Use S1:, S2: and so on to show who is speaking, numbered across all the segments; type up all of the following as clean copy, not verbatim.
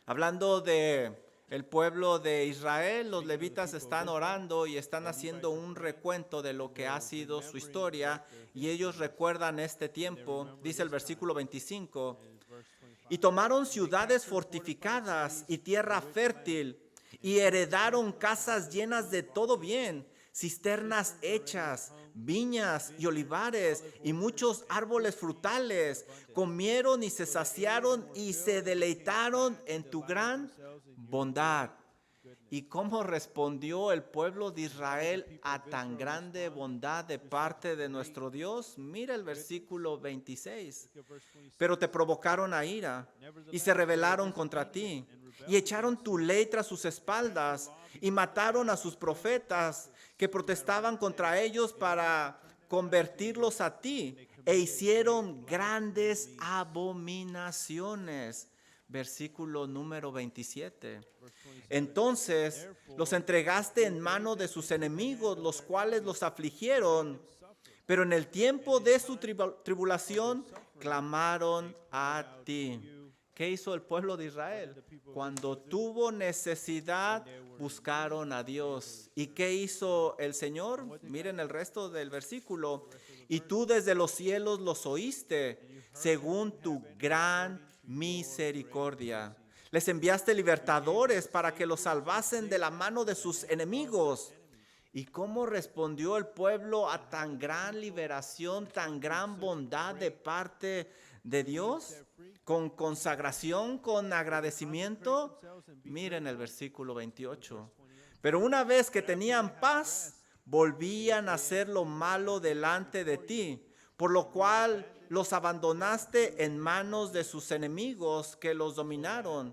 S1: Hablando de el pueblo de Israel, los levitas están orando y están haciendo un recuento de lo que ha sido su historia y ellos recuerdan este tiempo, dice el versículo 25, y tomaron ciudades fortificadas y tierra fértil y heredaron casas llenas de todo bien, cisternas hechas, viñas y olivares y muchos árboles frutales. Comieron y se saciaron y se deleitaron en tu gran bondad. ¿Y cómo respondió el pueblo de Israel a tan grande bondad de parte de nuestro Dios? Mira el versículo 26. Pero te provocaron a ira y se rebelaron contra ti y echaron tu ley tras sus espaldas y mataron a sus profetas que protestaban contra ellos para convertirlos a ti e hicieron grandes abominaciones. Versículo número 27. Entonces los entregaste en mano de sus enemigos, los cuales los afligieron. Pero en el tiempo de su tribulación clamaron a ti. ¿Qué hizo el pueblo de Israel? Cuando tuvo necesidad, buscaron a Dios. ¿Y qué hizo el Señor? Miren el resto del versículo. Y tú desde los cielos los oíste, según tu gran misericordia. Les enviaste libertadores para que los salvasen de la mano de sus enemigos. ¿Y cómo respondió el pueblo a tan gran liberación, tan gran bondad de parte de Dios? Con consagración, con agradecimiento. Miren el versículo 28. Pero una vez que tenían paz, volvían a hacer lo malo delante de ti, por lo cual los abandonaste en manos de sus enemigos que los dominaron.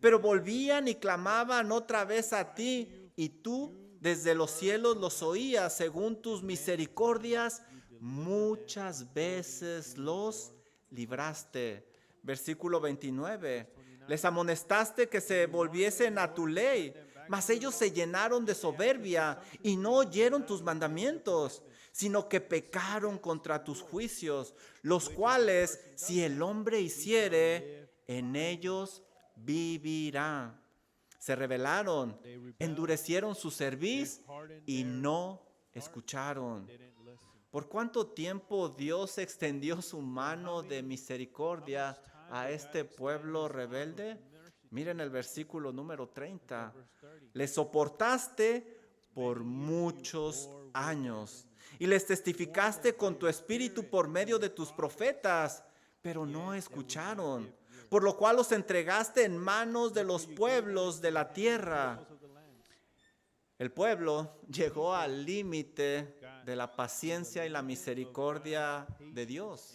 S1: Pero volvían y clamaban otra vez a ti, y tú desde los cielos los oías según tus misericordias, muchas veces los libraste. Versículo 29. Les amonestaste que se volviesen a tu ley, mas ellos se llenaron de soberbia y no oyeron tus mandamientos, sino que pecaron contra tus juicios, los cuales, si el hombre hiciere, en ellos vivirá. Se rebelaron, endurecieron su cerviz y no escucharon. ¿Por cuánto tiempo Dios extendió su mano de misericordia a este pueblo rebelde? Miren el versículo número 30. Les soportaste por muchos años y les testificaste con tu espíritu por medio de tus profetas, pero no escucharon, por lo cual los entregaste en manos de los pueblos de la tierra. El pueblo llegó al límite de la paciencia y la misericordia de Dios.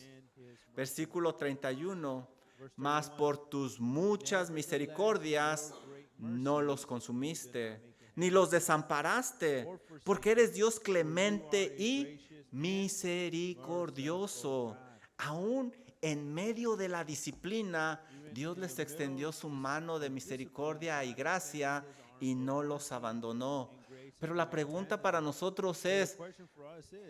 S1: Versículo 31. Mas por tus muchas misericordias no los consumiste, ni los desamparaste, porque eres Dios clemente y misericordioso. Aún en medio de la disciplina, Dios les extendió su mano de misericordia y gracia y no los abandonó. Pero la pregunta para nosotros es,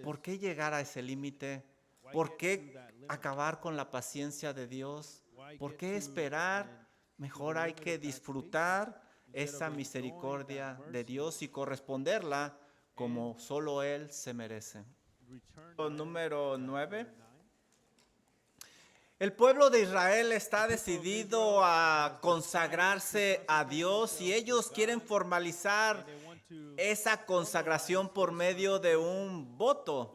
S1: ¿por qué llegar a ese límite? ¿Por qué acabar con la paciencia de Dios? ¿Por qué esperar? Mejor hay que disfrutar esa misericordia de Dios y corresponderla como solo Él se merece. Número 9. El pueblo de Israel está decidido a consagrarse a Dios y ellos quieren formalizar esa consagración por medio de un voto.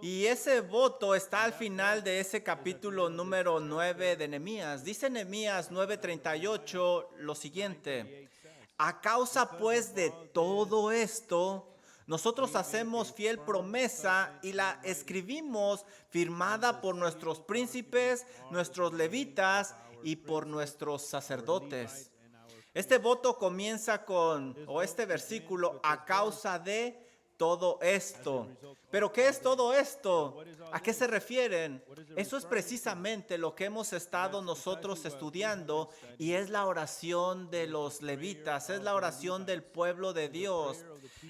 S1: Y ese voto está al final de ese capítulo número 9 de Nehemías. Dice Nehemías 9:38 lo siguiente: a causa pues de todo esto, nosotros hacemos fiel promesa y la escribimos firmada por nuestros príncipes, nuestros levitas y por nuestros sacerdotes. Este voto comienza con, o este versículo, a causa de todo esto. ¿Pero qué es todo esto? ¿A qué se refieren? Eso es precisamente lo que hemos estado nosotros estudiando y es la oración de los levitas, es la oración del pueblo de Dios.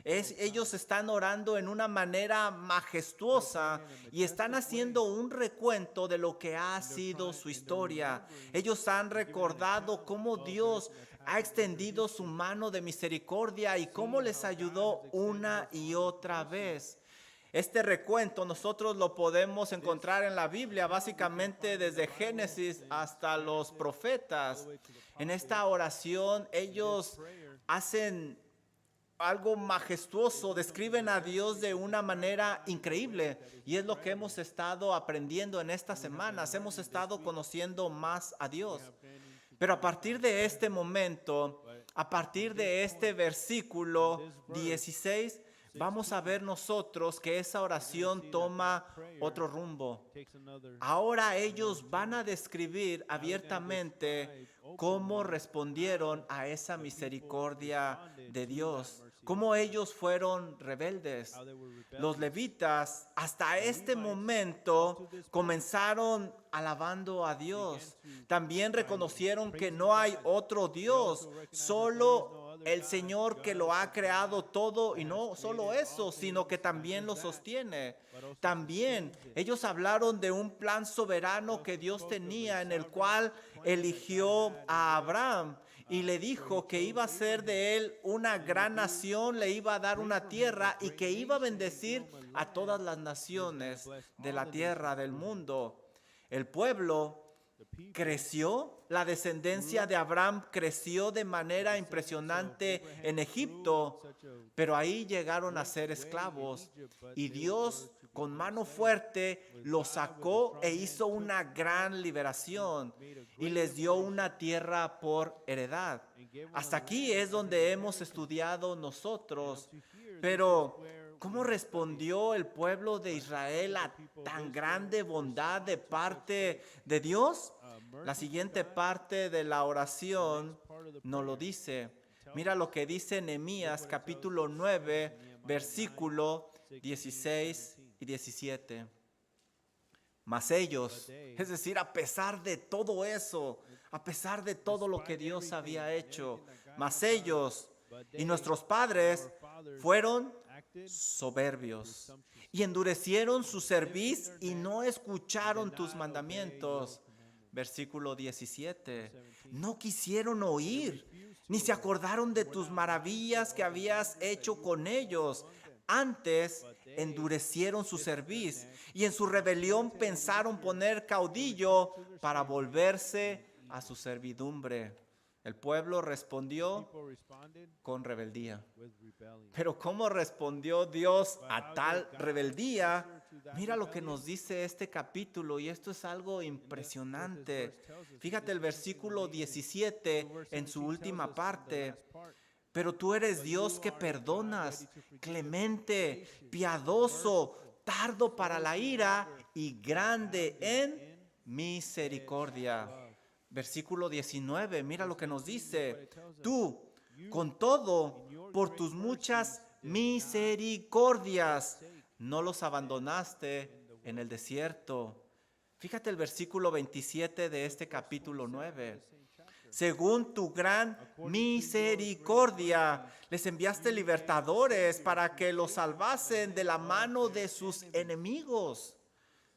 S1: Ellos están orando en una manera majestuosa y están haciendo un recuento de lo que ha sido su historia. Ellos han recordado cómo Dios ha extendido su mano de misericordia y cómo les ayudó una y otra vez. Este recuento nosotros lo podemos encontrar en la Biblia, básicamente desde Génesis hasta los profetas. En esta oración ellos hacen algo majestuoso, describen a Dios de una manera increíble y es lo que hemos estado aprendiendo en estas semanas. Hemos estado conociendo más a Dios. Pero a partir de este momento, a partir de este versículo 16, vamos a ver nosotros que esa oración toma otro rumbo. Ahora ellos van a describir abiertamente cómo respondieron a esa misericordia de Dios, cómo ellos fueron rebeldes. Los levitas hasta este momento comenzaron alabando a Dios. También reconocieron que no hay otro Dios, solo el Señor que lo ha creado todo, y no solo eso, sino que también lo sostiene. También ellos hablaron de un plan soberano que Dios tenía, en el cual eligió a Abraham y le dijo que iba a ser de él una gran nación, le iba a dar una tierra y que iba a bendecir a todas las naciones de la tierra, del mundo. El pueblo creció, la descendencia de Abraham creció de manera impresionante en Egipto, pero ahí llegaron a ser esclavos y Dios con mano fuerte los sacó e hizo una gran liberación y les dio una tierra por heredad. Hasta aquí es donde hemos estudiado nosotros, pero ¿cómo respondió el pueblo de Israel a tan grande bondad de parte de Dios? La siguiente parte de la oración nos lo dice. Mira lo que dice Nehemías capítulo 9, versículo 16 y 17. Mas ellos, es decir, a pesar de todo eso, a pesar de todo lo que Dios había hecho, mas ellos y nuestros padres fueron soberbios y endurecieron su cerviz y no escucharon tus mandamientos. Versículo 17. No quisieron oír, ni se acordaron de tus maravillas que habías hecho con ellos. Antes endurecieron su cerviz y en su rebelión pensaron poner caudillo para volverse a su servidumbre. El pueblo respondió con rebeldía. Pero ¿cómo respondió Dios a tal rebeldía? Mira lo que nos dice este capítulo y esto es algo impresionante. Fíjate el versículo 17 en su última parte. Pero tú eres Dios que perdonas, clemente, piadoso, tardo para la ira y grande en misericordia. Versículo 19, mira lo que nos dice. Tú, con todo, por tus muchas misericordias, no los abandonaste en el desierto. Fíjate el versículo 27 de este capítulo 9. Según tu gran misericordia, les enviaste libertadores para que los salvasen de la mano de sus enemigos.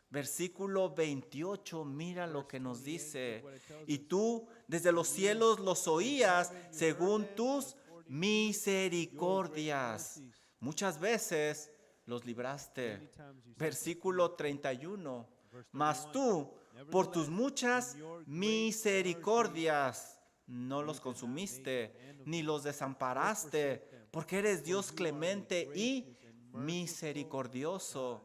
S1: Versículo 28, mira lo que nos dice. Y tú desde los cielos los oías según tus misericordias. Muchas veces los libraste. Versículo 31. Mas tú, por tus muchas misericordias, no los consumiste, ni los desamparaste, porque eres Dios clemente y misericordioso.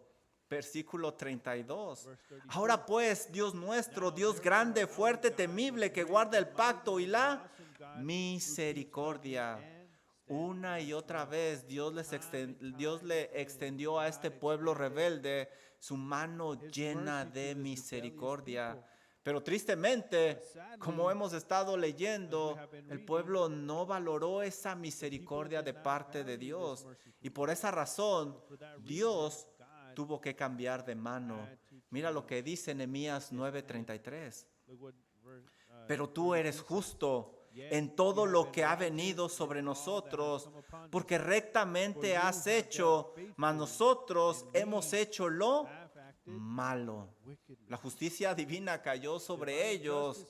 S1: Versículo 32. Ahora pues, Dios nuestro, Dios grande, fuerte, temible, que guarda el pacto y la misericordia. Una y otra vez Dios le extendió a este pueblo rebelde su mano llena de misericordia. Pero tristemente, como hemos estado leyendo, el pueblo no valoró esa misericordia de parte de Dios. Y por esa razón, Dios tuvo que cambiar de mano. Mira lo que dice Nehemías 9:33. Pero tú eres justo en todo lo que ha venido sobre nosotros, porque rectamente has hecho, mas nosotros hemos hecho lo malo. La justicia divina cayó sobre ellos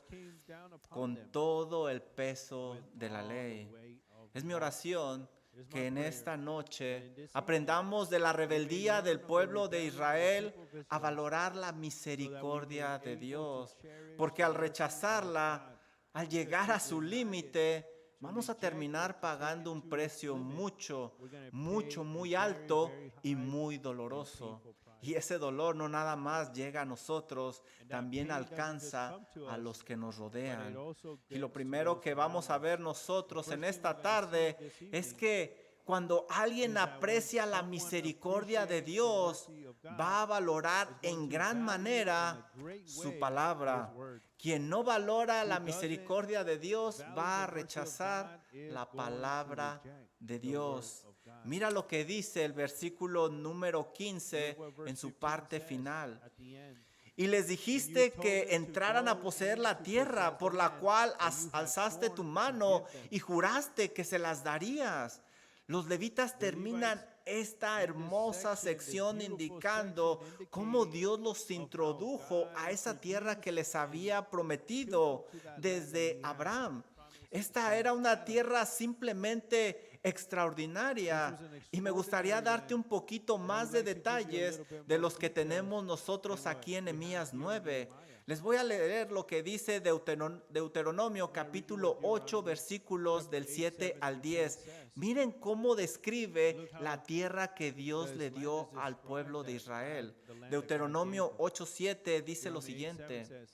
S1: con todo el peso de la ley. Es mi oración que en esta noche aprendamos de la rebeldía del pueblo de Israel a valorar la misericordia de Dios, porque al rechazarla, al llegar a su límite, vamos a terminar pagando un precio muy alto y muy doloroso. Y ese dolor no nada más llega a nosotros, también alcanza a los que nos rodean. Y lo primero que vamos a ver nosotros en esta tarde es que cuando alguien aprecia la misericordia de Dios, va a valorar en gran manera su palabra. Quien no valora la misericordia de Dios va a rechazar la palabra de Dios. Mira lo que dice el versículo número 15 en su parte final. Y les dijiste que entraran a poseer la tierra por la cual alzaste tu mano y juraste que se las darías. Los levitas terminan esta hermosa sección indicando cómo Dios los introdujo a esa tierra que les había prometido desde Abraham. Esta era una tierra simplemente extraordinaria y me gustaría darte un poquito más de detalles de los que tenemos nosotros aquí en Nehemías 9. Les voy a leer lo que dice Deuteronomio capítulo 8 versículos del 7 al 10. Miren cómo describe la tierra que Dios le dio al pueblo de Israel. Deuteronomio 8:7 dice lo siguiente: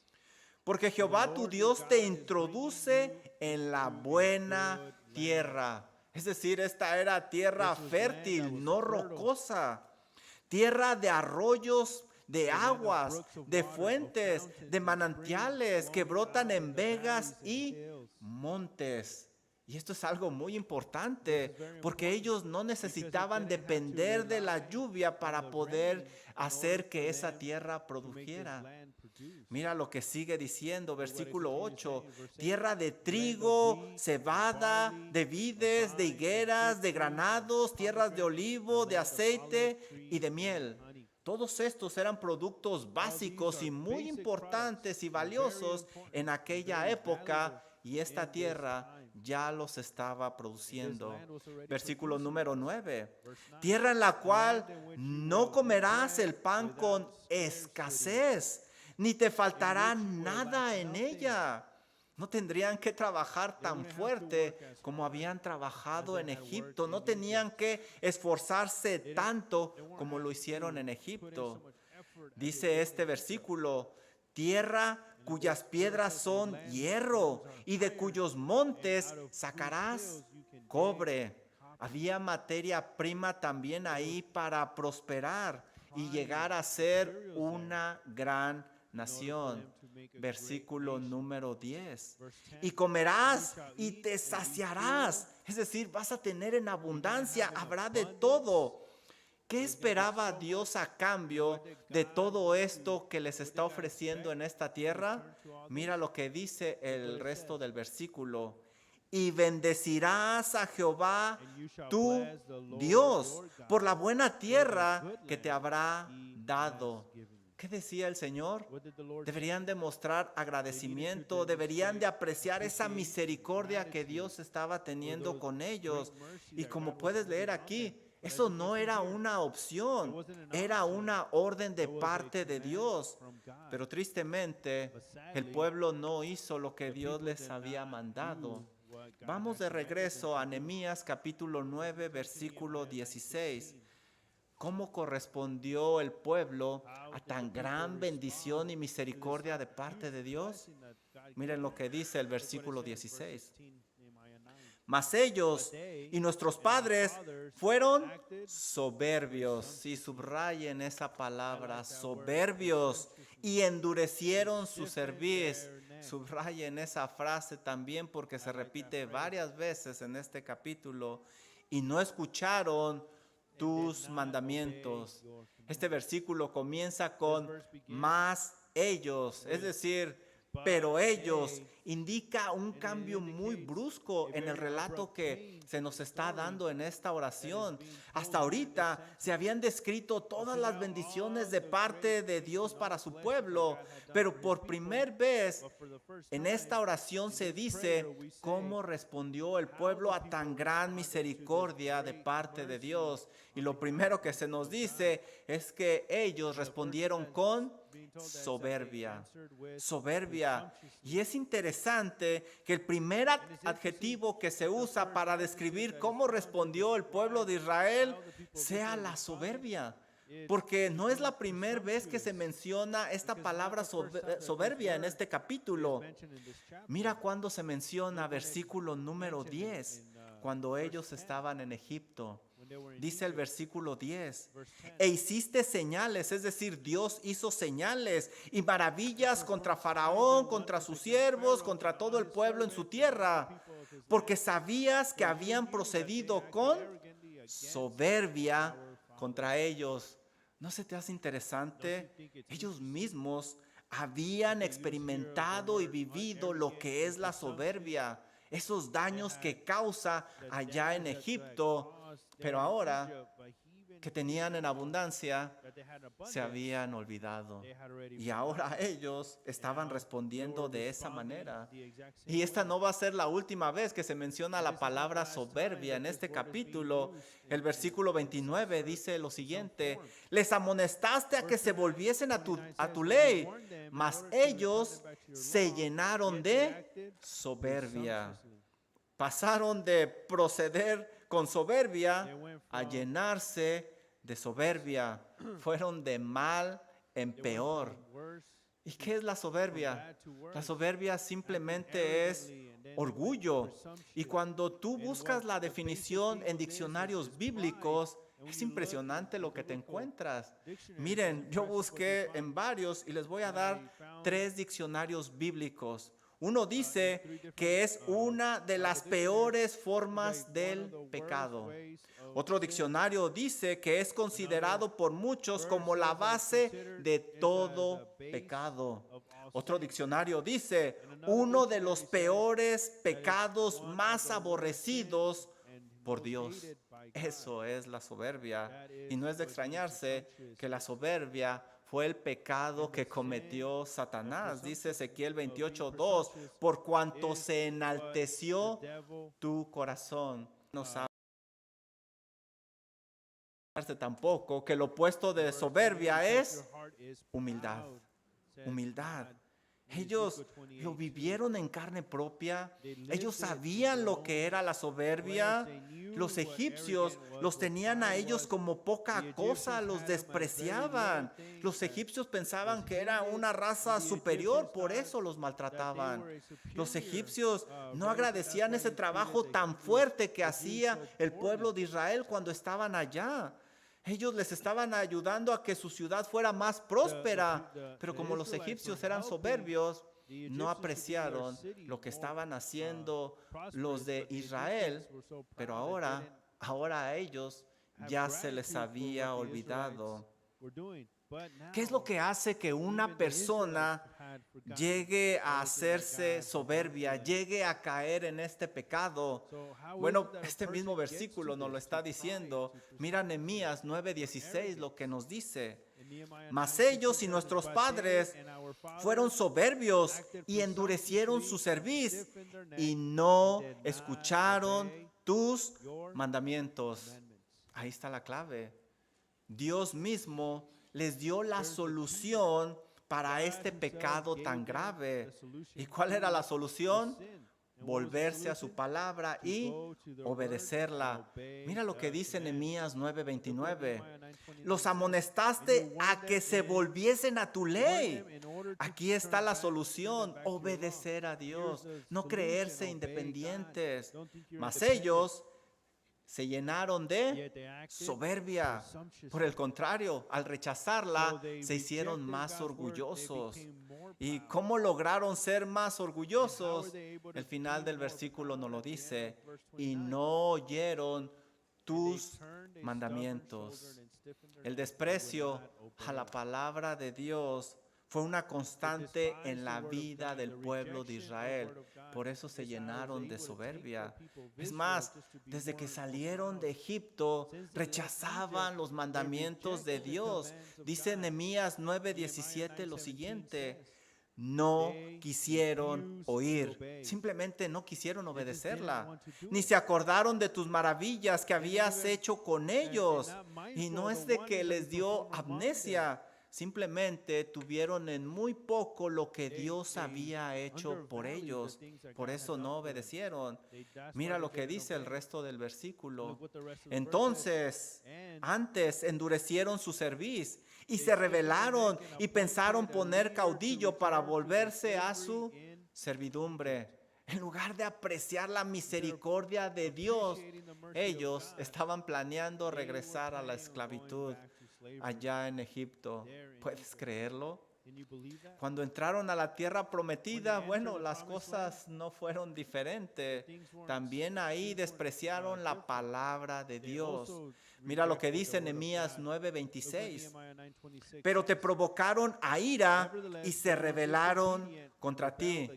S1: porque Jehová tu Dios te introduce en la buena tierra. Es decir, esta era tierra fértil, no rocosa. Tierra de arroyos, de aguas, de fuentes, de manantiales que brotan en vegas y montes. Y esto es algo muy importante porque ellos no necesitaban depender de la lluvia para poder hacer que esa tierra produjera. Mira lo que sigue diciendo, versículo 8. Tierra de trigo, cebada, de vides, de higueras, de granados, tierras de olivo, de aceite y de miel. Todos estos eran productos básicos y muy importantes y valiosos en aquella época, y esta tierra ya los estaba produciendo. Versículo número 9. Tierra en la cual no comerás el pan con escasez, ni te faltará nada en ella. No tendrían que trabajar tan fuerte como habían trabajado en Egipto. No tenían que esforzarse tanto como lo hicieron en Egipto. Dice este versículo: tierra cuyas piedras son hierro y de cuyos montes sacarás cobre. Había materia prima también ahí para prosperar y llegar a ser una gran nación. Versículo número 10. Y comerás y te saciarás. Es decir, vas a tener en abundancia, habrá de todo. ¿Qué esperaba Dios a cambio de todo esto que les está ofreciendo en esta tierra? Mira lo que dice el resto del versículo. Y bendecirás a Jehová tu Dios por la buena tierra que te habrá dado. ¿Qué decía el Señor? Deberían demostrar agradecimiento, deberían de apreciar esa misericordia que Dios estaba teniendo con ellos. Y como puedes leer aquí, eso no era una opción, era una orden de parte de Dios. Pero tristemente, el pueblo no hizo lo que Dios les había mandado. Vamos de regreso a Nehemías capítulo 9, versículo 16. ¿Cómo correspondió el pueblo a tan gran bendición y misericordia de parte de Dios? Miren lo que dice el versículo 16. Mas ellos y nuestros padres fueron soberbios. Sí, subrayen esa palabra, soberbios, y endurecieron su cerviz. Subrayen esa frase también porque se repite varias veces en este capítulo. Y no escucharon tus mandamientos. Este versículo comienza con más ellos, es decir, pero ellos, indica un cambio muy brusco en el relato que se nos está dando en esta oración. Hasta ahorita se habían descrito todas las bendiciones de parte de Dios para su pueblo, pero por primera vez en esta oración se dice cómo respondió el pueblo a tan gran misericordia de parte de Dios. Y lo primero que se nos dice es que ellos respondieron con soberbia. Soberbia. Y es interesante que el primer adjetivo que se usa para describir cómo respondió el pueblo de Israel sea la soberbia. Porque no es la primera vez que se menciona esta palabra soberbia en este capítulo. Mira cuando se menciona versículo número 10, cuando ellos estaban en Egipto. Dice el versículo 10, e hiciste señales, es decir, Dios hizo señales y maravillas contra Faraón, contra sus siervos, contra todo el pueblo en su tierra, porque sabías que habían procedido con soberbia contra ellos. ¿No se te hace interesante? Ellos mismos habían experimentado y vivido lo que es la soberbia, esos daños que causa allá en Egipto. Pero ahora que tenían en abundancia, se habían olvidado. Y ahora ellos estaban respondiendo de esa manera. Y esta no va a ser la última vez que se menciona la palabra soberbia en este capítulo. El versículo 29 dice lo siguiente: les amonestaste a que se volviesen a tu ley, mas ellos se llenaron de soberbia. Pasaron de proceder con soberbia a llenarse de soberbia. Fueron de mal en peor. ¿Y qué es la soberbia? La soberbia simplemente es orgullo. Y cuando tú buscas la definición en diccionarios bíblicos, es impresionante lo que te encuentras. Miren, yo busqué en varios y les voy a dar 3 diccionarios bíblicos. Uno dice que es una de las peores formas del pecado. Otro diccionario dice que es considerado por muchos como la base de todo pecado. Otro diccionario dice uno de los peores pecados más aborrecidos por Dios. Eso es la soberbia. Y no es de extrañarse que la soberbia fue el pecado que cometió Satanás. Dice Ezequiel 28:2, por cuanto se enalteció tu corazón. No sabe tampoco que lo opuesto de soberbia es humildad. Humildad. Ellos lo vivieron en carne propia. Ellos sabían lo que era la soberbia. Los egipcios los tenían a ellos como poca cosa, los despreciaban. Los egipcios pensaban que era una raza superior, por eso los maltrataban. Los egipcios no agradecían ese trabajo tan fuerte que hacía el pueblo de Israel cuando estaban allá. Ellos les estaban ayudando a que su ciudad fuera más próspera, pero como los egipcios eran soberbios, no apreciaron lo que estaban haciendo los de Israel, pero ahora a ellos ya se les había olvidado. ¿Qué es lo que hace que una persona llegue a hacerse soberbia, llegue a caer en este pecado? Bueno, este mismo versículo nos lo está diciendo. Mira Nehemías 9:16 lo que nos dice. Mas ellos y nuestros padres fueron soberbios y endurecieron su cerviz y no escucharon tus mandamientos. Ahí está la clave. Dios mismo les dio la solución para este pecado tan grave. ¿Y cuál era la solución? volverse a su palabra y obedecerla. Mira lo que dice Nehemías 9:29. Los amonestaste a que se volviesen a tu ley. Aquí está la solución: obedecer a Dios, no creerse independientes. Mas ellos se llenaron de soberbia. Por el contrario, al rechazarla, se hicieron más orgullosos. ¿Y cómo lograron ser más orgullosos? El final del versículo nos lo dice: y no oyeron tus mandamientos. El desprecio a la palabra de Dios fue una constante en la vida del pueblo de Israel. Por eso se llenaron de soberbia. Es más, desde que salieron de Egipto, rechazaban los mandamientos de Dios. Dice Nehemías 9:17 lo siguiente: no quisieron oír, simplemente no quisieron obedecerla, ni se acordaron de tus maravillas que habías hecho con ellos. Y no es de que les dio amnesia, simplemente tuvieron en muy poco lo que Dios había hecho por ellos. Por eso no obedecieron. Mira lo que dice el resto del versículo. Entonces, antes endurecieron su cerviz y se rebelaron y pensaron poner caudillo para volverse a su servidumbre. En lugar de apreciar la misericordia de Dios, ellos estaban planeando regresar a la esclavitud allá en Egipto. ¿Puedes creerlo? Cuando entraron a la tierra prometida, bueno, las cosas no fueron diferentes. También ahí despreciaron la palabra de Dios. Mira lo que dice Nehemías 9:26. Pero te provocaron a ira y se rebelaron contra ti.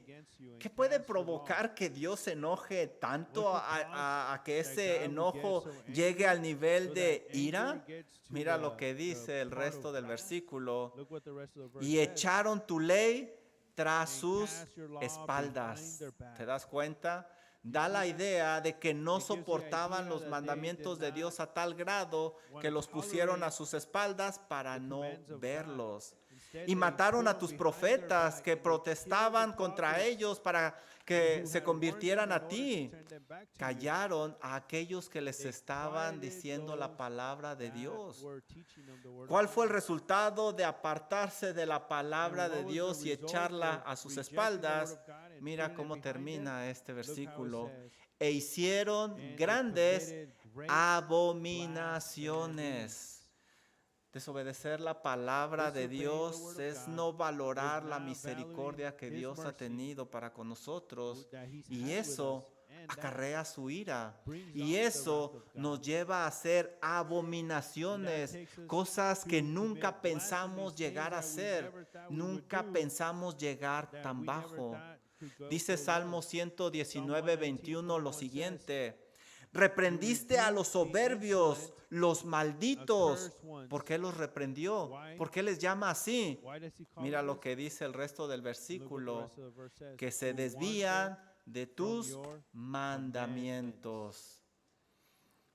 S1: ¿Qué puede provocar que Dios se enoje tanto a que ese enojo llegue al nivel de ira? Mira lo que dice el resto del versículo. Y echaron tu ley tras sus espaldas. ¿Te das cuenta? Da la idea de que no soportaban los mandamientos de Dios a tal grado que los pusieron a sus espaldas para no verlos. Y mataron a tus profetas que protestaban contra ellos para que se convirtieran a ti. Callaron a aquellos que les estaban diciendo la palabra de Dios. ¿Cuál fue el resultado de apartarse de la palabra de Dios y echarla a sus espaldas? Mira cómo termina este versículo. E hicieron grandes abominaciones. Desobedecer la palabra de Dios es no valorar la misericordia que Dios ha tenido para con nosotros. Y eso acarrea su ira. Y eso nos lleva a hacer abominaciones, cosas que nunca pensamos llegar a hacer. Nunca pensamos llegar tan bajo. Dice Salmo 119:21 lo siguiente: reprendiste a los soberbios, los malditos. ¿Por qué los reprendió? ¿Por qué les llama así? Mira lo que dice el resto del versículo: que se desvían de tus mandamientos.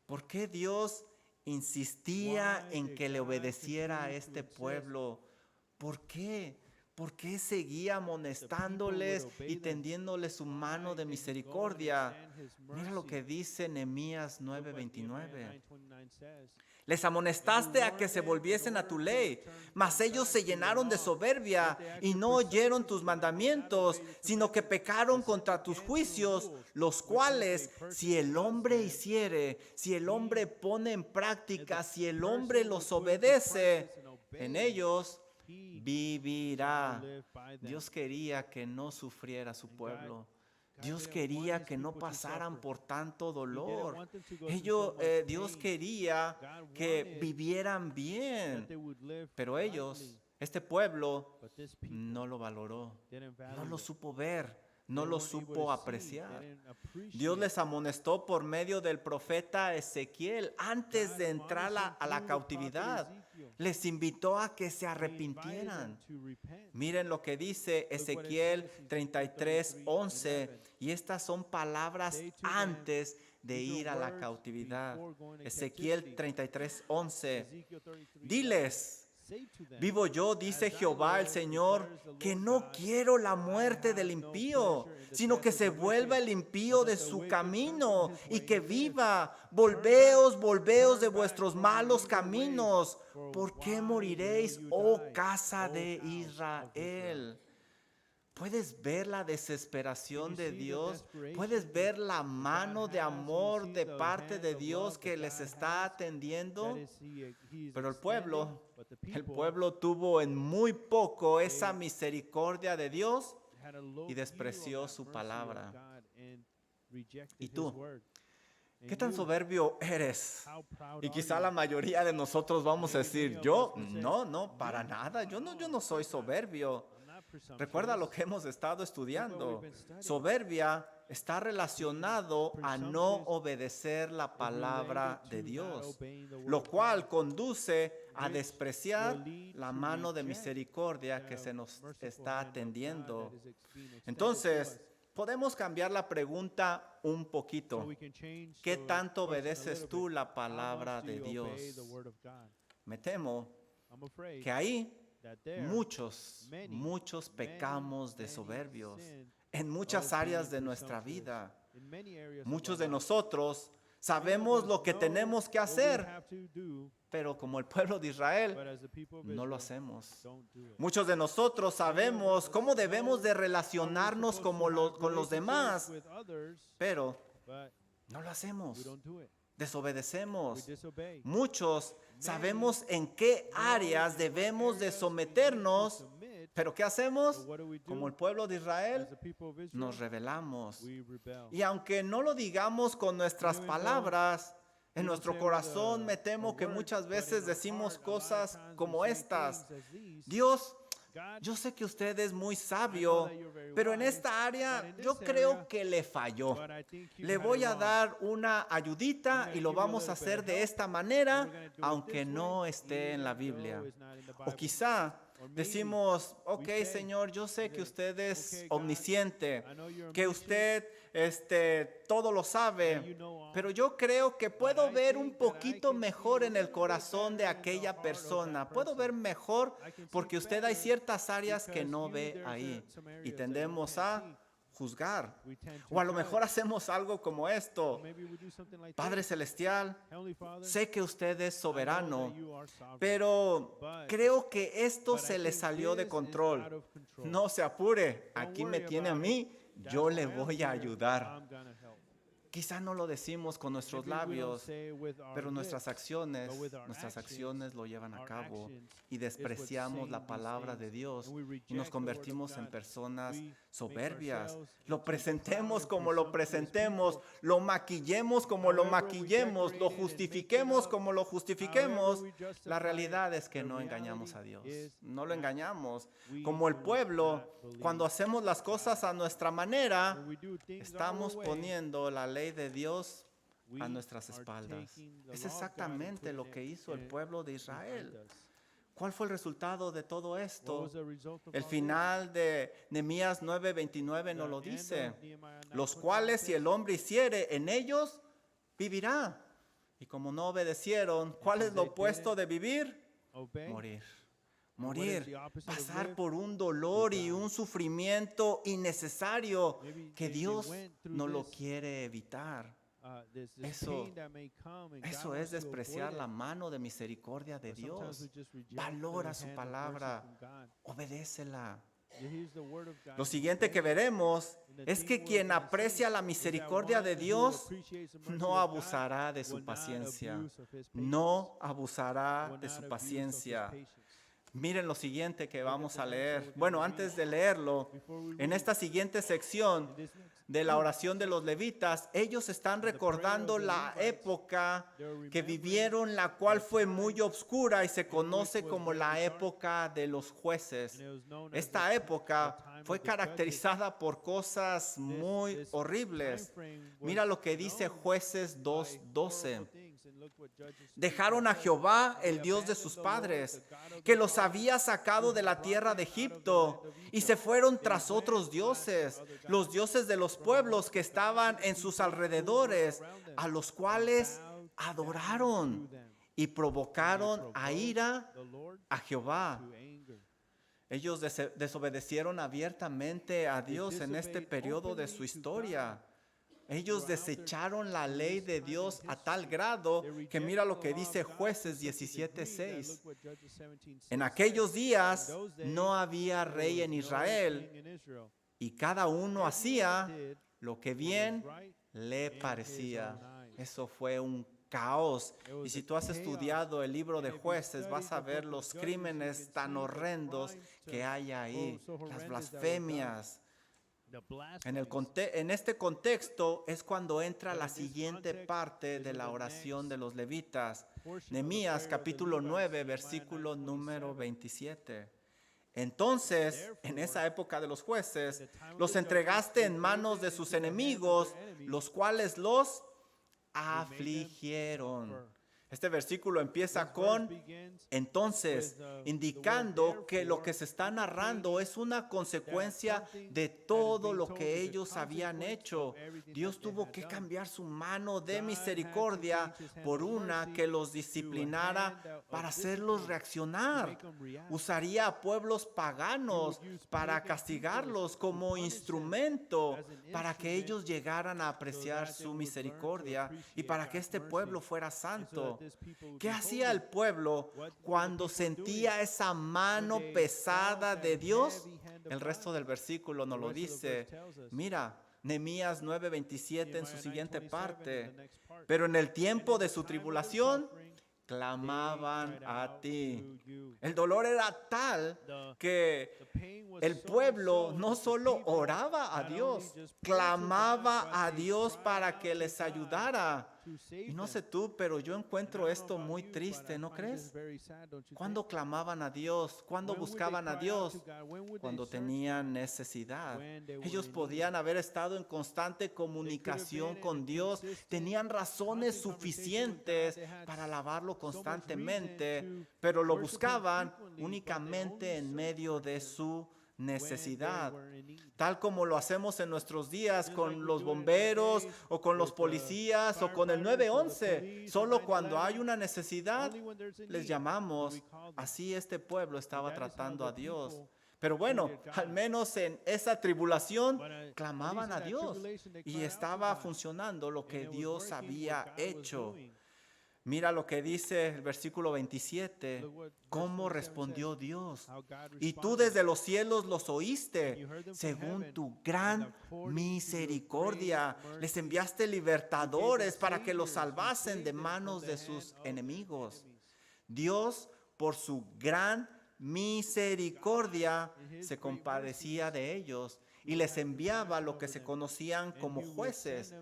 S1: ¿Por qué Dios insistía en que le obedeciera a este pueblo? ¿Por qué? ¿Por qué seguía amonestándoles y tendiéndoles su mano de misericordia? Mira lo que dice Nehemías 9:29. Les amonestaste a que se volviesen a tu ley, mas ellos se llenaron de soberbia y no oyeron tus mandamientos, sino que pecaron contra tus juicios, los cuales, si el hombre hiciere, si el hombre pone en práctica, si el hombre los obedece, en ellos vivirá. Dios quería que no sufriera su pueblo. Dios quería que no pasaran por tanto dolor. Dios quería que vivieran bien. Pero ellos, este pueblo, no lo valoró. No lo supo ver. No lo supo apreciar. Dios les amonestó por medio del profeta Ezequiel antes de entrar a la cautividad. Les invitó a que se arrepintieran. Miren lo que dice Ezequiel 33:11. Y estas son palabras antes de ir a la cautividad. Ezequiel 33:11. Diles: Vivo yo, dice Jehová el Señor, que no quiero la muerte del impío, sino que se vuelva el impío de su camino y que viva. Volveos, volveos de vuestros malos caminos. ¿Por qué moriréis, oh casa de Israel? ¿Puedes ver la desesperación de Dios? ¿Puedes ver la mano de amor de parte de Dios que les está atendiendo? Pero el pueblo tuvo en muy poco esa misericordia de Dios y despreció su palabra. ¿Y tú? ¿Qué tan soberbio eres? Y quizá la mayoría de nosotros vamos a decir, yo no, para nada, yo no soy soberbio. Recuerda lo que hemos estado estudiando. Soberbia está relacionado a no obedecer la palabra de Dios, lo cual conduce a despreciar la mano de misericordia que se nos está atendiendo. Entonces, podemos cambiar la pregunta un poquito. ¿Qué tanto obedeces tú la palabra de Dios? Me temo que ahí muchos pecamos de soberbios en muchas áreas de nuestra vida. Muchos de nosotros sabemos lo que tenemos que hacer, pero como el pueblo de Israel, no lo hacemos. Muchos de nosotros sabemos cómo debemos de relacionarnos con los demás, pero no lo hacemos. Desobedecemos. Muchos sabemos en qué áreas debemos de someternos, pero ¿qué hacemos? Como el pueblo de Israel, nos rebelamos. Y aunque no lo digamos con nuestras palabras, en nuestro corazón me temo que muchas veces decimos cosas como estas. Dios, yo sé que usted es muy sabio, pero en esta área yo creo que le falló. Le voy a dar una ayudita y lo vamos a hacer de esta manera, aunque no esté en la Biblia. O quizá decimos, ok, Señor, yo sé que usted es omnisciente, que usted todo lo sabe, pero yo creo que puedo ver un poquito mejor en el corazón de aquella persona. Puedo ver mejor porque usted hay ciertas áreas que no ve ahí y tendemos a juzgar. O a lo mejor hacemos algo como esto. Padre Celestial, sé que usted es soberano, pero creo que esto se le salió de control. No se apure, aquí me tiene a mí, yo le voy a ayudar. Quizá no lo decimos con nuestros labios, pero nuestras acciones lo llevan a cabo y despreciamos la palabra de Dios y nos convertimos en personas soberbias. Lo presentemos como lo presentemos, lo maquillemos como lo maquillemos, lo justifiquemos como lo justifiquemos. La realidad es que no engañamos a Dios, no lo engañamos. Como el pueblo, cuando hacemos las cosas a nuestra manera, estamos poniendo la ley de Dios a nuestras espaldas. Es exactamente lo que hizo el pueblo de Israel. ¿Cuál fue el resultado de todo esto? El final de Nehemías 9:29 nos lo dice. Los cuales si el hombre hiciere en ellos, vivirá. Y como no obedecieron, ¿cuál es lo opuesto de vivir? Morir, pasar por un dolor y un sufrimiento innecesario que Dios no lo quiere evitar. Eso es despreciar la mano de misericordia de Dios. Valora su palabra, obedécela. Lo siguiente que veremos es que quien aprecia la misericordia de Dios no abusará de su paciencia. No abusará de su paciencia. Miren lo siguiente que vamos a leer. Bueno, antes de leerlo, en esta siguiente sección de la oración de los levitas, ellos están recordando la época que vivieron, la cual fue muy oscura y se conoce como la época de los jueces. Esta época fue caracterizada por cosas muy horribles. Mira lo que dice Jueces 2:12. Dejaron a Jehová, el Dios de sus padres, que los había sacado de la tierra de Egipto, y se fueron tras otros dioses, los dioses de los pueblos que estaban en sus alrededores, a los cuales adoraron y provocaron a ira
S2: the Lord
S1: a Jehová.
S2: to anger.
S1: Ellos desobedecieron abiertamente a Dios en este periodo de su historia. Ellos desecharon la ley de Dios a tal grado que mira lo que dice Jueces 17:6. En aquellos días no había rey en Israel y cada uno hacía lo que bien le parecía. Eso fue un caos. Y si tú has estudiado el libro de Jueces, vas a ver los crímenes tan horrendos que hay ahí, las blasfemias. En este contexto es cuando entra la siguiente parte de la oración de los levitas. Nehemías capítulo 9, versículo número 27. Entonces, en esa época de los jueces, los entregaste en manos de sus enemigos, los cuales los afligieron. Este versículo empieza con entonces, indicando que lo que se está narrando es una consecuencia de todo lo que ellos habían hecho. Dios tuvo que cambiar su mano de misericordia por una que los disciplinara para hacerlos reaccionar. Usaría a pueblos paganos para castigarlos como instrumento para que ellos llegaran a apreciar su misericordia y para que este pueblo fuera santo. ¿Qué hacía el pueblo cuando sentía esa mano pesada de Dios? El resto del versículo nos lo dice. Mira, Nehemías 9:27 en su siguiente parte. Pero en el tiempo de su tribulación, clamaban a ti. El dolor era tal que el pueblo no solo oraba a Dios, clamaba a Dios para que les ayudara. Y no sé tú, pero yo encuentro esto muy triste, ¿no crees? ¿Cuándo clamaban a Dios? ¿Cuándo buscaban a Dios? Cuando tenían necesidad. Ellos podían haber estado en constante comunicación con Dios. Tenían razones suficientes para alabarlo constantemente, pero lo buscaban únicamente en medio de su necesidad, tal como lo hacemos en nuestros días con los bomberos o con los policías o con el 911. Solo cuando hay una necesidad les llamamos. Así este pueblo estaba tratando a Dios. Pero bueno, al menos en esa tribulación clamaban a Dios y estaba funcionando lo que Dios había hecho. Mira lo que dice el versículo 27, cómo respondió Dios. Y tú desde los cielos los oíste, según tu gran misericordia. Les enviaste libertadores para que los salvasen de manos de sus enemigos. Dios, por su gran misericordia, se compadecía de ellos y les enviaba lo que se conocían como jueces.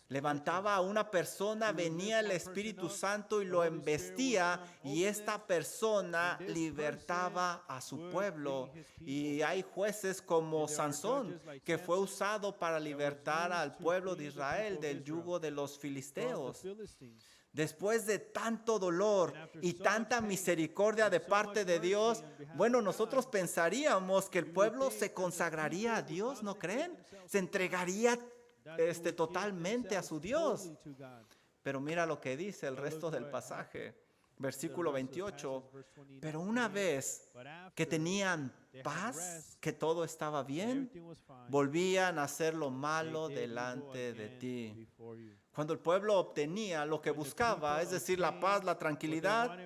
S1: Levantaba a una persona, venía el Espíritu Santo y lo embestía, y esta persona libertaba a su pueblo. Y hay jueces como Sansón, que fue usado para libertar al pueblo de Israel del yugo de los filisteos. Después de tanto dolor y tanta misericordia de parte de Dios, bueno, nosotros pensaríamos que el pueblo se consagraría a Dios, ¿no creen? Se entregaría totalmente a su Dios. Pero mira lo que dice el resto del pasaje, versículo 28. Pero una vez que tenían paz, que todo estaba bien, volvían a hacer lo malo delante de ti. Cuando el pueblo obtenía lo que buscaba, es decir, la paz, la tranquilidad,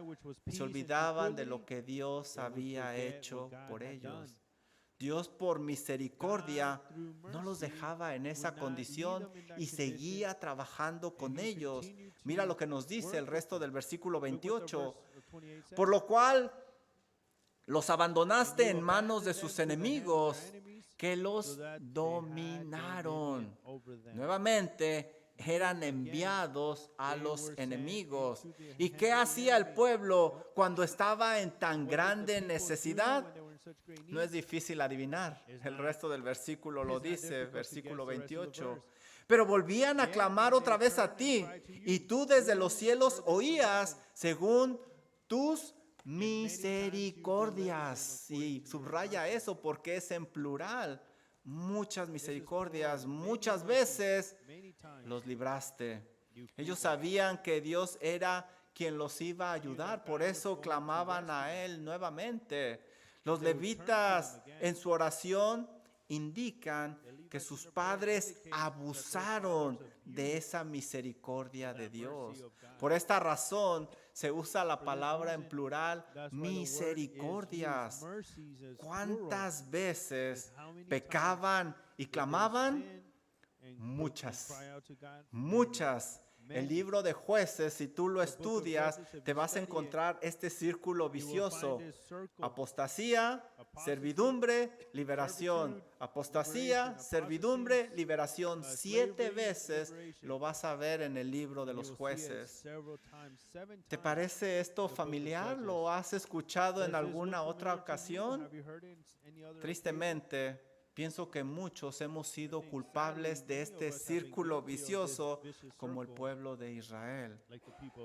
S1: se olvidaban de lo que Dios había hecho por ellos. Dios por misericordia no los dejaba en esa condición y seguía trabajando con ellos. Mira lo que nos dice el resto del versículo 28. Por lo cual los abandonaste en manos de sus enemigos, que los dominaron. Nuevamente eran enviados a los enemigos. ¿Y qué hacía el pueblo cuando estaba en tan grande necesidad? No es difícil adivinar. El resto del versículo lo dice, versículo 28. Pero volvían a clamar otra vez a ti, y tú desde los cielos oías según tus misericordias. Y subraya eso porque es en plural. Muchas misericordias, muchas veces los libraste. Ellos sabían que Dios era quien los iba a ayudar. Por eso clamaban a Él nuevamente. Los levitas en su oración indican que sus padres abusaron de esa misericordia de Dios. Por esta razón se usa la palabra en plural, misericordias. ¿Cuántas veces pecaban y clamaban? Muchas, muchas. El libro de Jueces, si tú lo estudias, te vas a encontrar este círculo vicioso. Apostasía, servidumbre, liberación. Apostasía, servidumbre, liberación. 7 veces lo vas a ver en el libro de los Jueces. ¿Te parece esto familiar? ¿Lo has escuchado en alguna otra ocasión? Tristemente, pienso que muchos hemos sido culpables de este círculo vicioso como el pueblo de Israel.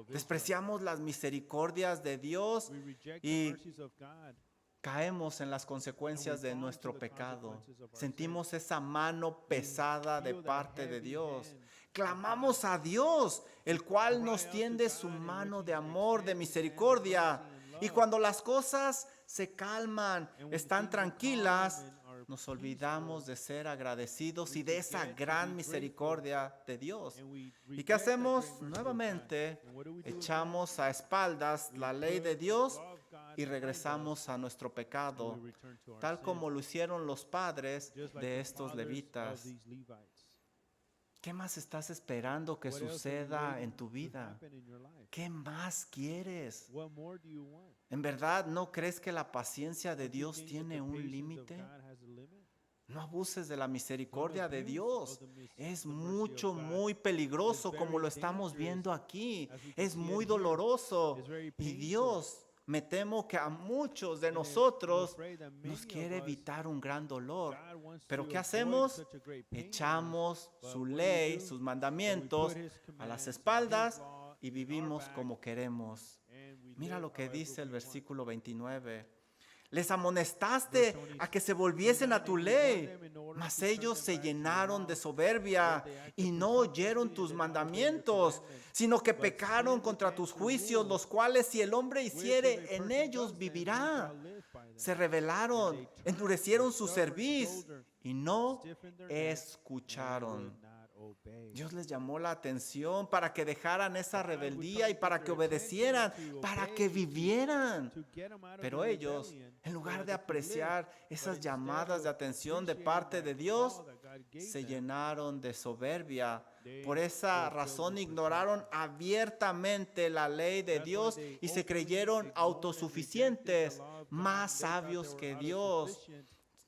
S1: Despreciamos las misericordias de Dios y caemos en las consecuencias de nuestro pecado. Sentimos esa mano pesada de parte de Dios. Clamamos a Dios, el cual nos tiende su mano de amor, de misericordia. Y cuando las cosas se calman, están tranquilas, nos olvidamos de ser agradecidos y de esa gran misericordia de Dios. ¿Y qué hacemos? Nuevamente echamos a espaldas la ley de Dios y regresamos a nuestro pecado, tal como lo hicieron los padres de estos levitas. ¿Qué más estás esperando que suceda en tu vida? ¿Qué más quieres? ¿En verdad no crees que la paciencia de Dios tiene un límite? No abuses de la misericordia de Dios. Es muy peligroso como lo estamos viendo aquí. Es muy doloroso. Y Dios, me temo que a muchos de nosotros nos quiere evitar un gran dolor. Pero ¿qué hacemos? Echamos su ley, sus mandamientos a las espaldas y vivimos como queremos. Mira lo que dice el versículo 29. Les amonestaste a que se volviesen a tu ley, mas ellos se llenaron de soberbia y no oyeron tus mandamientos, sino que pecaron contra tus juicios, los cuales si el hombre hiciere, en ellos vivirá. Se rebelaron, endurecieron su cerviz y no escucharon. Dios les llamó la atención para que dejaran esa rebeldía y para que obedecieran, para que vivieran. Pero ellos, en lugar de apreciar esas llamadas de atención de parte de Dios, se llenaron de soberbia. Por esa razón ignoraron abiertamente la ley de Dios y se creyeron autosuficientes, más sabios que Dios.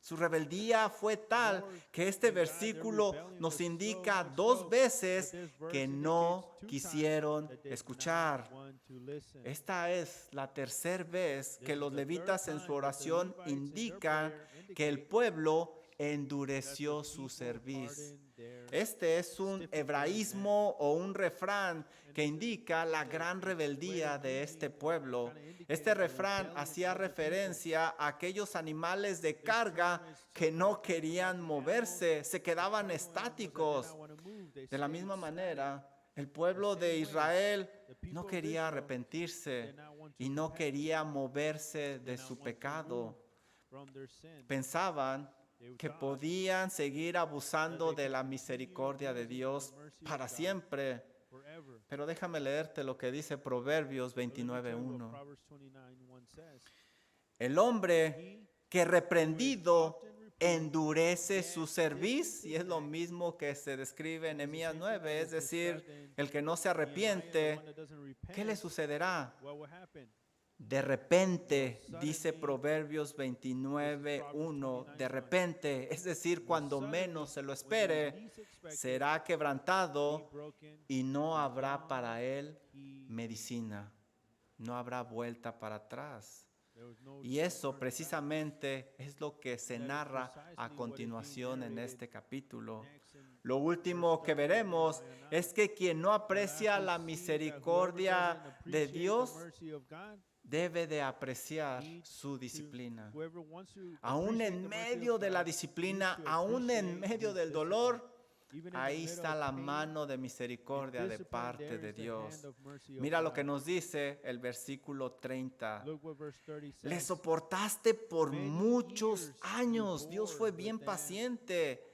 S1: Su rebeldía fue tal que este versículo nos indica 2 veces que no quisieron escuchar. Esta es la tercera vez que los levitas en su oración indican que el pueblo endureció su cerviz. Este es un hebraísmo o un refrán que indica la gran rebeldía de este pueblo. Este refrán hacía referencia a aquellos animales de carga que no querían moverse, se quedaban estáticos. De la misma manera, el pueblo de Israel no quería arrepentirse y no quería moverse de su pecado. Pensaban que podían seguir abusando de la misericordia de Dios para siempre. Pero déjame leerte lo que dice Proverbios 29:1. El hombre que reprendido endurece su cerviz, y es lo mismo que se describe en Nehemías 9, es decir, el que no se arrepiente, ¿qué le sucederá? De repente, dice Proverbios 29:1, de repente, es decir, cuando menos se lo espere, será quebrantado y no habrá para él medicina, no habrá vuelta para atrás. Y eso precisamente es lo que se narra a continuación en este capítulo. Lo último que veremos es que quien no aprecia la misericordia de Dios debe de apreciar su disciplina. Aún en medio de la disciplina, aún en medio del dolor, Ahí está la mano de misericordia de parte de Dios. Mira lo que nos dice el versículo 30. Le soportaste por muchos años. Dios fue bien paciente.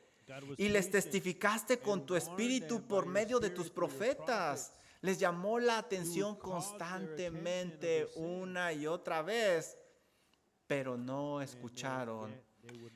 S1: Y les testificaste con tu espíritu por medio de tus profetas. Les llamó la atención constantemente una y otra vez, pero no escucharon.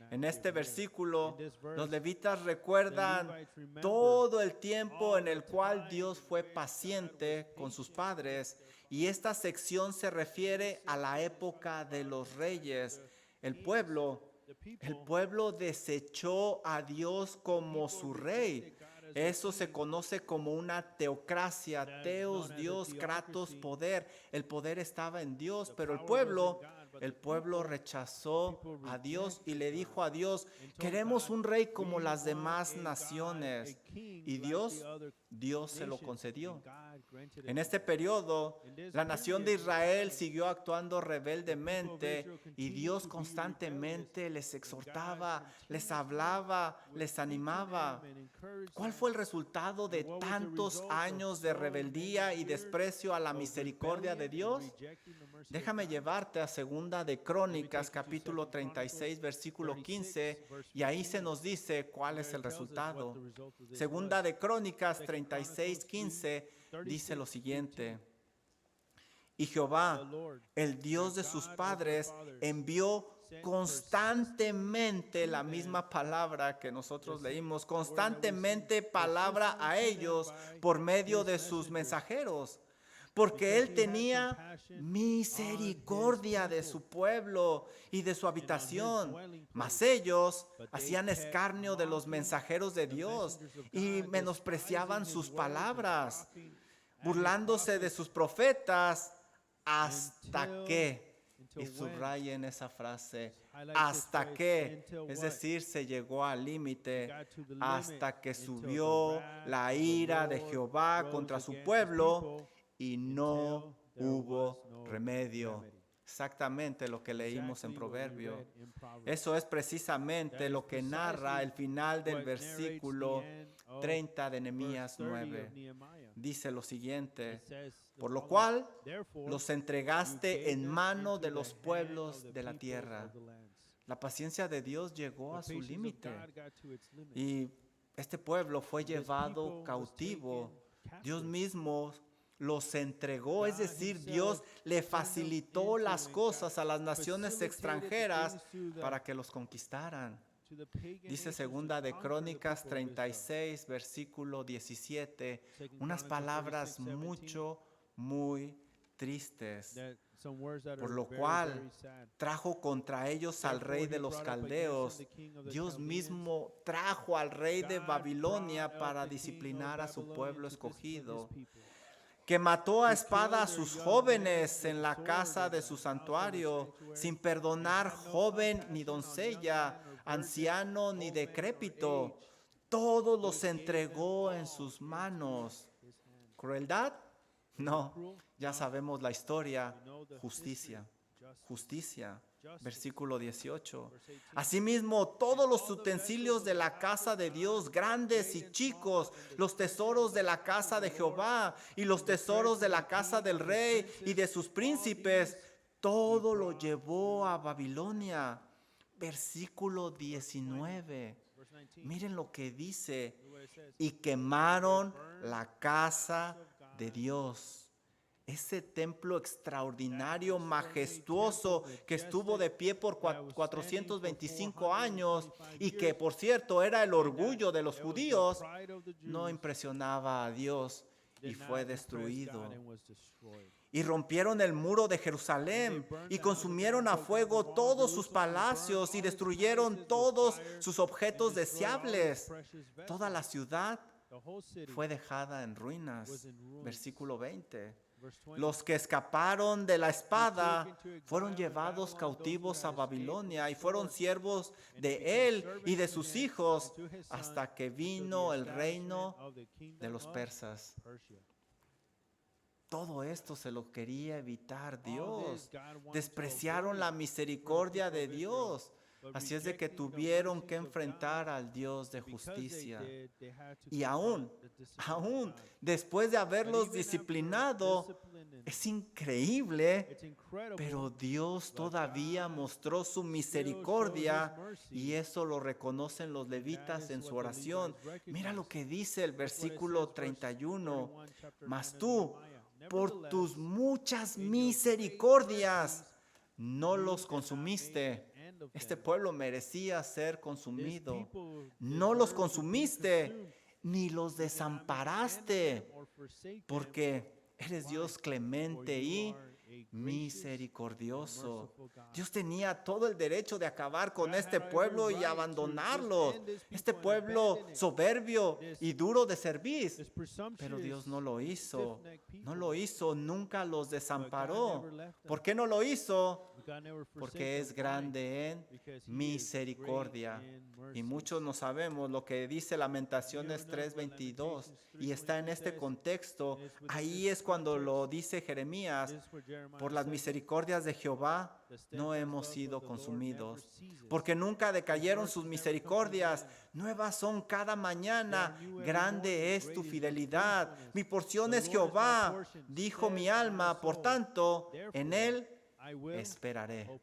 S1: En este versículo, los levitas recuerdan todo el tiempo en el cual Dios fue paciente con sus padres, y esta sección se refiere a la época de los reyes. El pueblo desechó a Dios como su rey. Eso se conoce como una teocracia, teos, Dios, kratos, poder. El poder estaba en Dios, pero el pueblo rechazó a Dios y le dijo a Dios: queremos un rey como las demás naciones. Y Dios se lo concedió. En este periodo, la nación de Israel siguió actuando rebeldemente y Dios constantemente les exhortaba, les hablaba, les animaba. ¿Cuál fue el resultado de tantos años de rebeldía y desprecio a la misericordia de Dios? Déjame llevarte a Segunda de Crónicas, capítulo 36, versículo 15, y ahí se nos dice cuál es el resultado. Segunda de Crónicas 36, 15 dice lo siguiente: y Jehová, el Dios de sus padres, envió constantemente, la misma palabra que nosotros leímos, constantemente palabra a ellos por medio de sus mensajeros, porque Él tenía misericordia de su pueblo y de su habitación. Mas ellos hacían escarnio de los mensajeros de Dios y menospreciaban sus palabras, burlándose de sus profetas, hasta que, y subrayen esa frase, hasta que, es decir, se llegó al límite, hasta que subió la ira de Jehová contra su pueblo y no hubo remedio. Exactamente lo que leímos en Proverbio. Eso es precisamente lo que narra el final del versículo 30 de Nehemías 9. Dice lo siguiente: por lo cual los entregaste en mano de los pueblos de la tierra. La paciencia de Dios llegó a su límite y este pueblo fue llevado cautivo. Dios mismo los entregó, es decir, Dios le facilitó las cosas a las naciones extranjeras para que los conquistaran. Dice Segunda de Crónicas 36, versículo 17, unas palabras muy tristes. Por lo cual trajo contra ellos al rey de los caldeos. Dios mismo trajo al rey de Babilonia para disciplinar a su pueblo escogido, que mató a espada a sus jóvenes en la casa de su santuario, sin perdonar joven ni doncella, anciano ni decrépito. Todos los entregó en sus manos. ¿Crueldad? No, ya sabemos la historia. Justicia. Versículo 18. Asimismo, todos los utensilios de la casa de Dios, grandes y chicos, los tesoros de la casa de Jehová y los tesoros de la casa del rey y de sus príncipes, todo lo llevó a Babilonia. Versículo 19. Miren lo que dice: y quemaron la casa de Dios. Ese templo extraordinario, majestuoso, que estuvo de pie por 425 años y que, por cierto, era el orgullo de los judíos, no impresionaba a Dios y fue destruido. Y rompieron el muro de Jerusalén y consumieron a fuego todos sus palacios y destruyeron todos sus objetos deseables. Toda la ciudad fue dejada en ruinas. Versículo 20. Los que escaparon de la espada fueron llevados cautivos a Babilonia y fueron siervos de él y de sus hijos hasta que vino el reino de los persas. Todo esto se lo quería evitar Dios. Despreciaron la misericordia de Dios. Así es de que tuvieron que enfrentar al Dios de justicia. Y aún después de haberlos disciplinado, es increíble, pero Dios todavía mostró su misericordia y eso lo reconocen los levitas en su oración. Mira lo que dice el versículo 31. Mas tú, por tus muchas misericordias, no los consumiste. Este pueblo merecía ser consumido. No los consumiste, ni los desamparaste, porque eres Dios clemente y misericordioso. Dios tenía todo el derecho de acabar con este pueblo y abandonarlo. Este pueblo soberbio y duro de servir. Pero Dios no lo hizo. No lo hizo, nunca los desamparó. ¿Por qué no lo hizo? Porque es grande en misericordia. Y muchos no sabemos lo que dice Lamentaciones 3:22 y está en este contexto. Ahí es cuando lo dice Jeremías: por las misericordias de Jehová no hemos sido consumidos, porque nunca decayeron sus misericordias. Nuevas son cada mañana, grande es tu fidelidad. Mi porción es Jehová, dijo mi alma, por tanto, en él esperaré.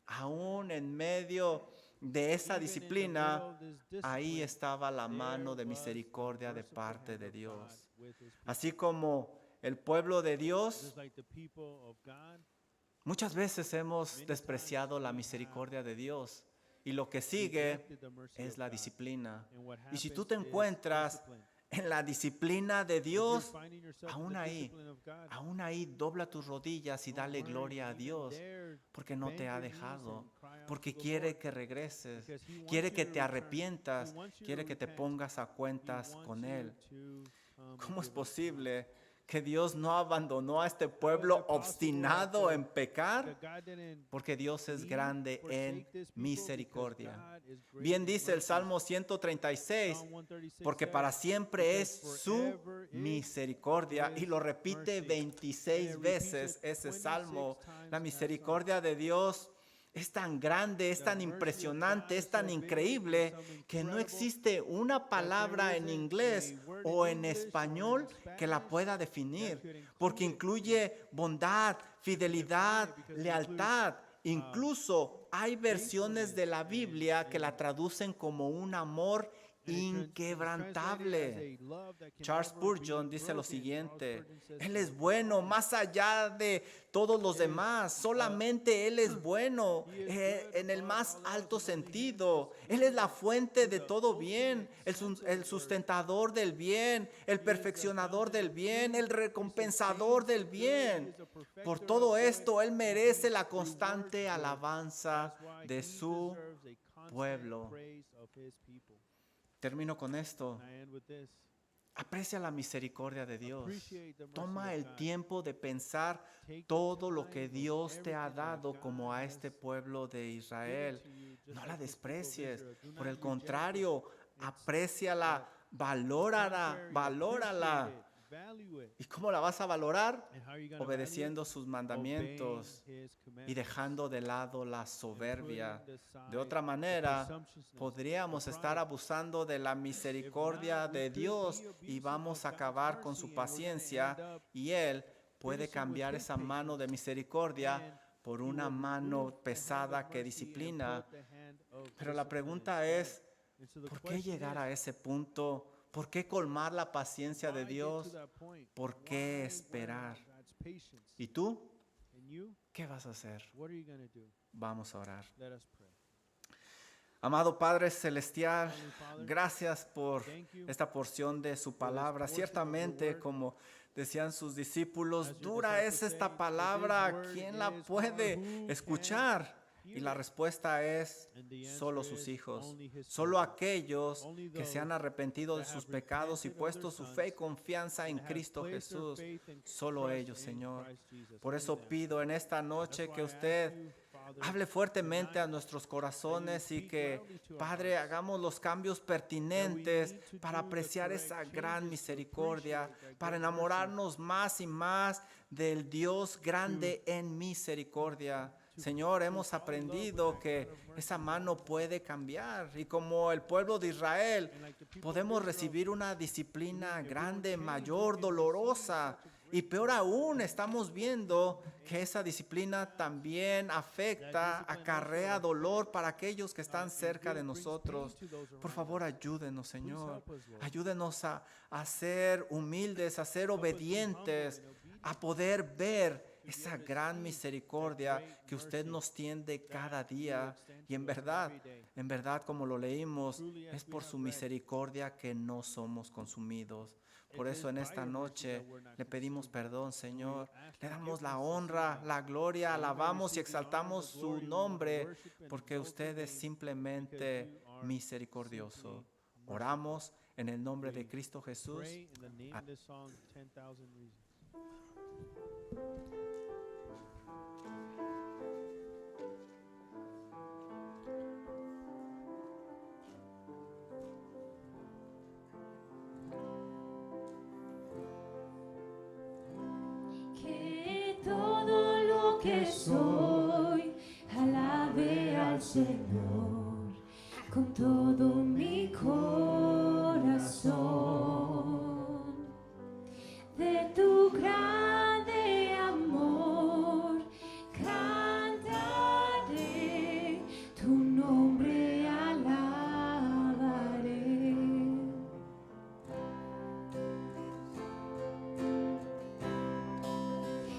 S1: Aún en medio de esa disciplina, ahí estaba la mano de misericordia de parte de Dios. Así como el pueblo de Dios, muchas veces hemos despreciado la misericordia de Dios y lo que sigue es la disciplina. Y si tú te encuentras en la disciplina de Dios, aún ahí dobla tus rodillas y dale gloria a Dios, porque no te ha dejado, porque quiere que regreses, quiere que te arrepientas, quiere que te pongas a cuentas con Él. ¿Cómo es posible que Dios no abandonó a este pueblo obstinado en pecar? Porque Dios es grande en misericordia. Bien dice el Salmo 136, porque para siempre es su misericordia. Y lo repite 26 veces ese salmo. La misericordia de Dios es tan grande, es tan impresionante, es tan increíble que no existe una palabra en inglés o en español que la pueda definir, porque incluye bondad, fidelidad, lealtad. Incluso hay versiones de la Biblia que la traducen como un amor inquebrantable. Charles Spurgeon dice lo siguiente: Él es bueno más allá de todos los demás, solamente Él es bueno en el más alto sentido. Él es la fuente de todo bien, el sustentador del bien, el perfeccionador del bien, el recompensador del bien. Por todo esto, Él merece la constante alabanza de su pueblo. Termino con esto. Aprecia la misericordia de Dios. Toma el tiempo de pensar todo lo que Dios te ha dado como a este pueblo de Israel. No la desprecies. Por el contrario, apréciala, valórala. ¿Y cómo la vas a valorar? Obedeciendo sus mandamientos y dejando de lado la soberbia. De otra manera, podríamos estar abusando de la misericordia de Dios y vamos a acabar con su paciencia, y Él puede cambiar esa mano de misericordia por una mano pesada que disciplina. Pero la pregunta es, ¿por qué llegar a ese punto? ¿Por qué colmar la paciencia de Dios? ¿Por qué esperar? ¿Y tú? ¿Qué vas a hacer? Vamos a orar. Amado Padre Celestial, gracias por esta porción de su palabra. Ciertamente, como decían sus discípulos, dura es esta palabra, ¿quién la puede escuchar? Y la respuesta es solo sus hijos, solo aquellos que se han arrepentido de sus pecados y puesto su fe y confianza en Cristo Jesús, solo ellos, Señor. Por eso pido en esta noche que usted hable fuertemente a nuestros corazones y que, Padre, hagamos los cambios pertinentes para apreciar esa gran misericordia, para enamorarnos más y más del Dios grande en misericordia. Señor, hemos aprendido que esa mano puede cambiar y como el pueblo de Israel podemos recibir una disciplina grande, mayor, dolorosa y peor aún estamos viendo que esa disciplina también afecta, acarrea dolor para aquellos que están cerca de nosotros. Por favor, ayúdenos, Señor. Ayúdenos a ser humildes, a ser obedientes, a poder ver esa gran misericordia que usted nos tiende cada día. Y en verdad, como lo leímos, es por su misericordia que no somos consumidos. Por eso en esta noche le pedimos perdón, Señor. Le damos la honra, la gloria, alabamos y exaltamos su nombre, porque usted es simplemente misericordioso. Oramos en el nombre de Cristo Jesús.
S2: Que todo lo que soy alabe al Señor con todo mi corazón. De tu grande amor cantaré, tu nombre alabaré.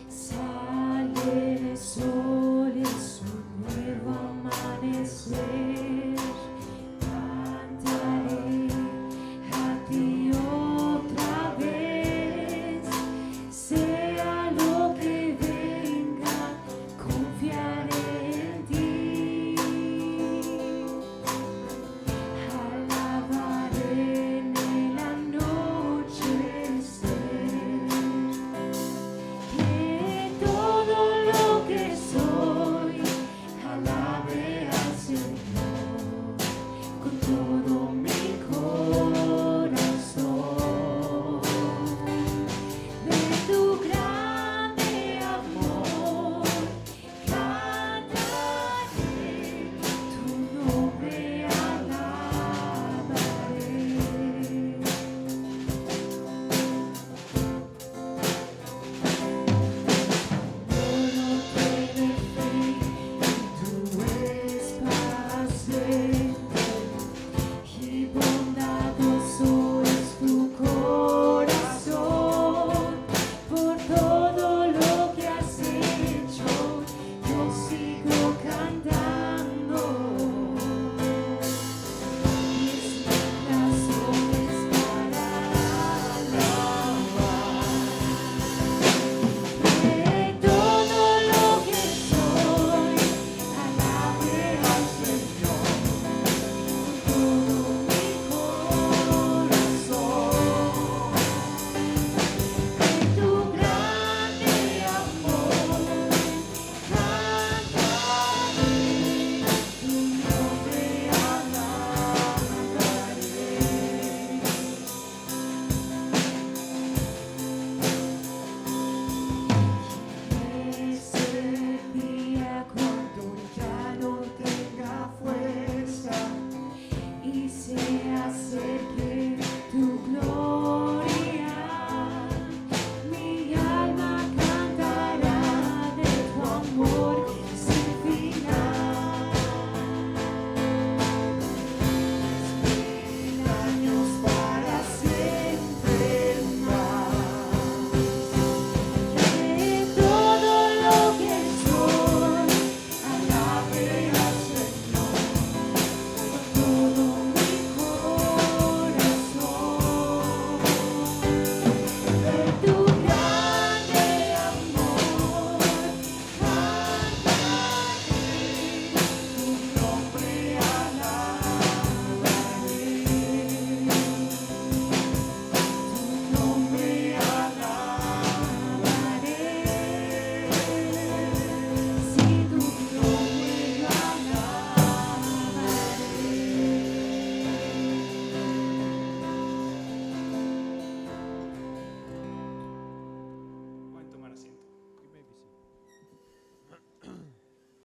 S2: Sale el sol.